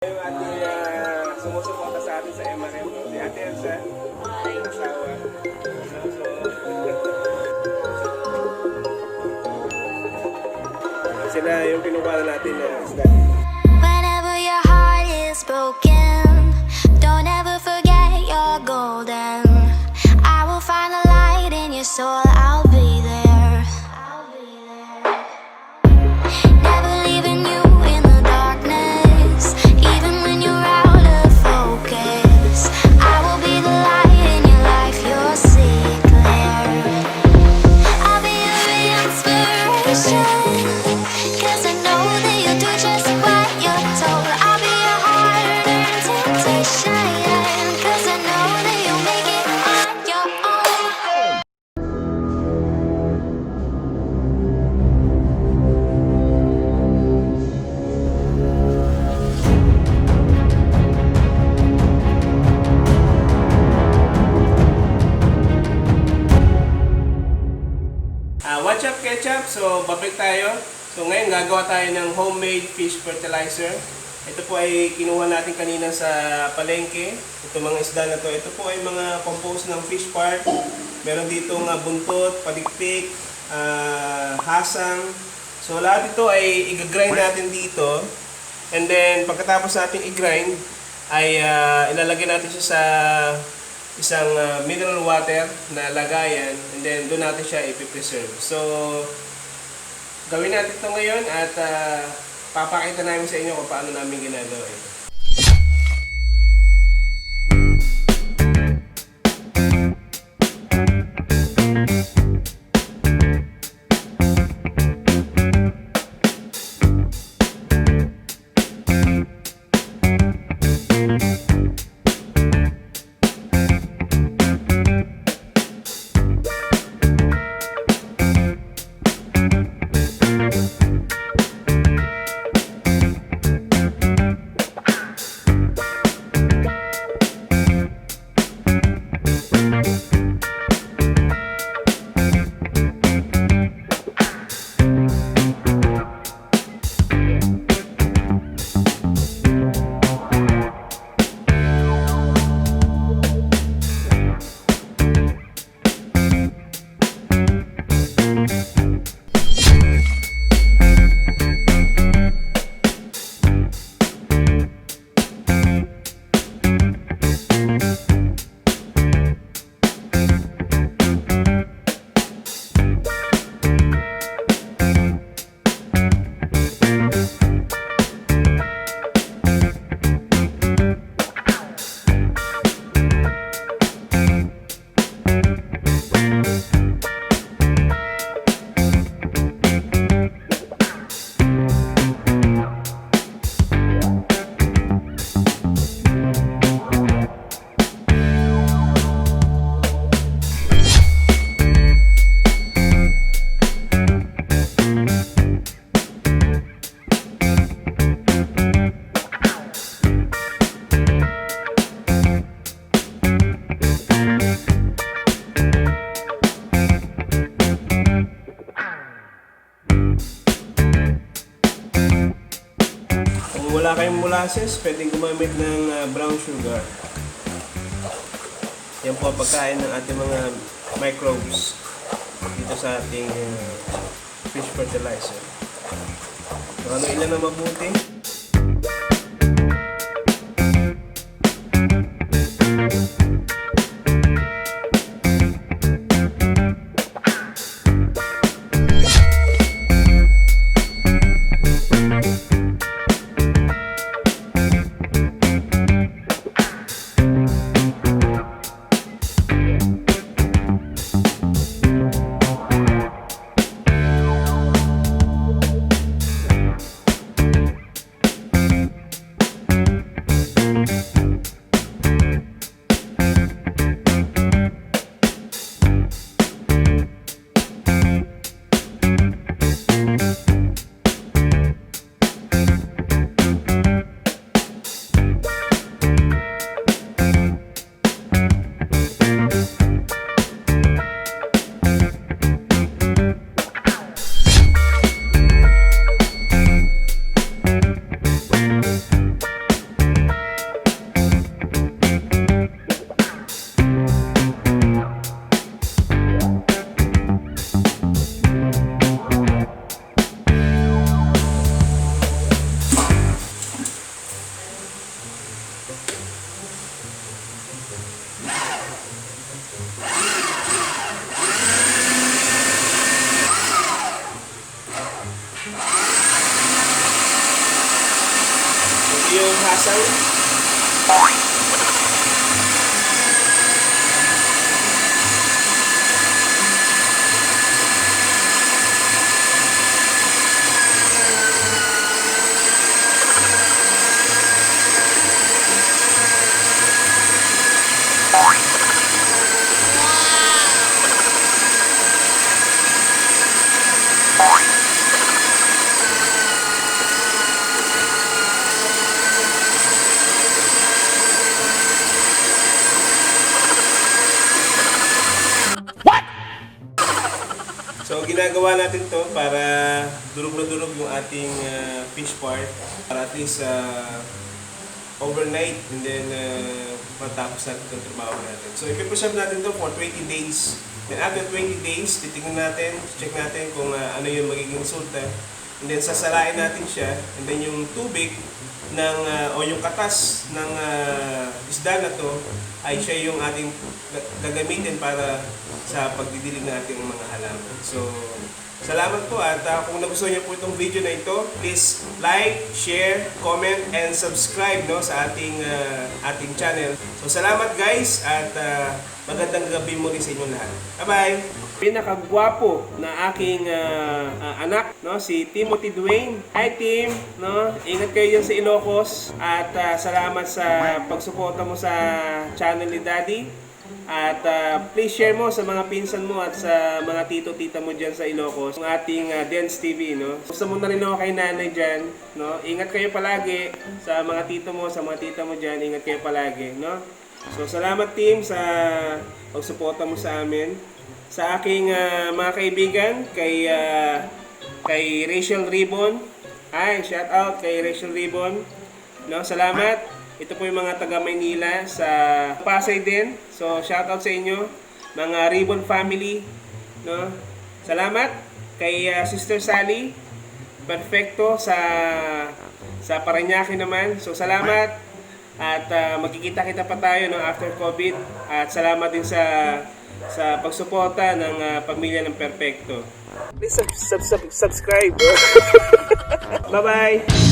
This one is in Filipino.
Yung ating sumusuporta sa atin sa MRM, si Ate Elsa, yung asawa. Sila yung kinukuha natin ng isda. Whenever your heart is broken, don't ever forget you're golden. I will find the light in your soul, I'll be there. Never leaving you in the darkness, even when you're out of focus. I will be the light in your life, you'll see it clear. I'll be your inspiration, 'cause I know that you'll do just what you're told. I'll be your heart and temptation, 'cause I know that you'll make it on your own. What's up, ketchup? So, babalik tayo. So, ngayon gagawa tayo ng homemade fish fertilizer. Ito po ay kinuha natin kanina sa palengke. Ito mga isda na to. Ito po ay mga composed ng fish part. Meron dito nga buntot, palikpik, hasang. So, lahat ito ay i-grind natin dito. And then, pagkatapos natin i-grind, ay ilalagay natin siya sa isang mineral water na lagayan, and then doon natin siya ipipreserve. So, gawin natin ito ngayon at papakita namin sa inyo kung paano namin ginagawa ito. Wala kayong molasses, pwedeng gumamit ng brown sugar. Yan po ang pagkain ng ating mga microbes dito sa ating fish fertilizer. So, ano ilan na mabuti? hasang. So ginagawa natin to para durog na durog yung ating fish part para at least overnight and then matapos natin itong trabaho natin. So ipipreserve natin to for 20 days. Then after 20 days, titingnan natin, check natin kung ano yung magiging resulta. And then sasalain natin siya and then yung tubig ng o yung katas ng isda na to ay siya yung ating gagamitin para sa pagdidilig ng ating mga halaman. So, salamat po at kung nagustuhan niyo po itong video na ito, please like, share, comment, and subscribe sa ating channel. So, salamat guys at magandang gabi muli sa inyong lahat. Bye-bye! Pinakagwapo na aking anak, si Timothy Dwayne. Hi Tim, ingat kayo dyan sa Ilocos at salamat sa pagsuporta mo sa channel ni Daddy. At please share mo sa mga pinsan mo at sa mga tito-tita mo dyan sa Ilocos ang ating Dance TV. Gusto mo na rin ako kay nanay dyan. Ingat kayo palagi sa mga tito mo, sa mga tita mo dyan. Ingat kayo palagi. So salamat team sa pagsuporta mo sa amin. Sa aking mga kaibigan, kay Rachel Ribbon. Hi, shout out kay Rachel Ribbon. Salamat. Ito po yung mga taga Maynila sa Pasay din. So shout out sa inyo, mga Ribbon family. Salamat kay Sister Sally. Perfecto sa Parañaque naman. So salamat at magkikita-kita pa tayo after COVID. At salamat din sa pagsuporta ng pamilya ng Perfecto. Please subscribe. Bye-bye!